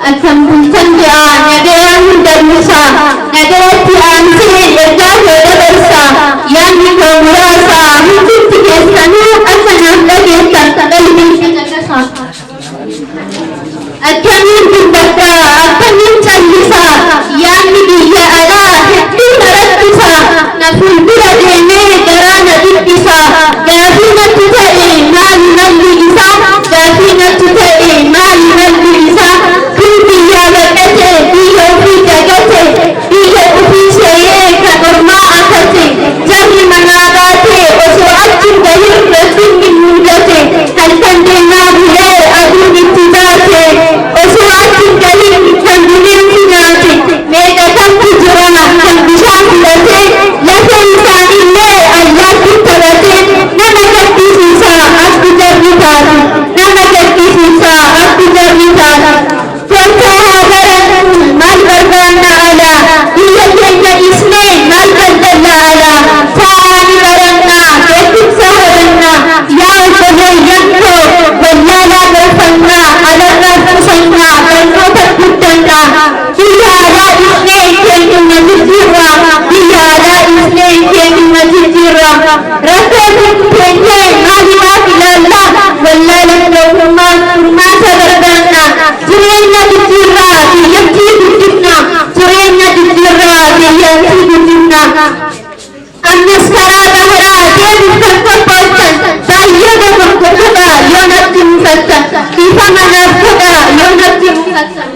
Bulchan du'a nagayaan hundarmusa nagayatti aansee ergaa kee dabarsa yaadni koo muraasa hunditti keessanuu akkanaaf dhageessan qalbii nagasa akkamiin dubbadha akkamiin callisa yaadni biyya alaa hedduu na rakkisa na fuuldura deemee garaa na dhibbisa gaafii natti ta'e maali malli isa gaafii natti ta'e maali malli isa biyya badhate biyya ofii dagate biyya ofii seeyee kan ormaa akkate jarri manaa baate osoo achiin gahin rakkinni mudate halkan deemaa bulee aduun itti baate osoo achiin gahin kan bineensi nyaate meeqa kamtu jira kan bishaan fudhate lafa isaanillee allaatti taphate nama gaddisiisa akka jarri taate nama gaddisiisa akka jarri taate. Mal barbaanna ala biyya keenya isnee mal baldalla ala taa'anii barannaa beekumsa horannaa yaa obboleeyyan koo wallaalaa gorfannaa alarraa qusannaa barnoota guddannaa biyya alaa isnee keenyuma jijjiirra biyya alaa isnee keenyuma jijjiirra rakkoo keenyee maalimaaf ilaallaa wallaalan lootummaan furmaata barbaannaa jireenya jijjiirraa biyyattii guddifna jireenya jijjiirraa biyyattii guddifna ammas karaa baharaa deebiftan qophooftan baay'ee goggogaa yoo natti mufattan bifa manaaf godhaa yoo natti mufattan.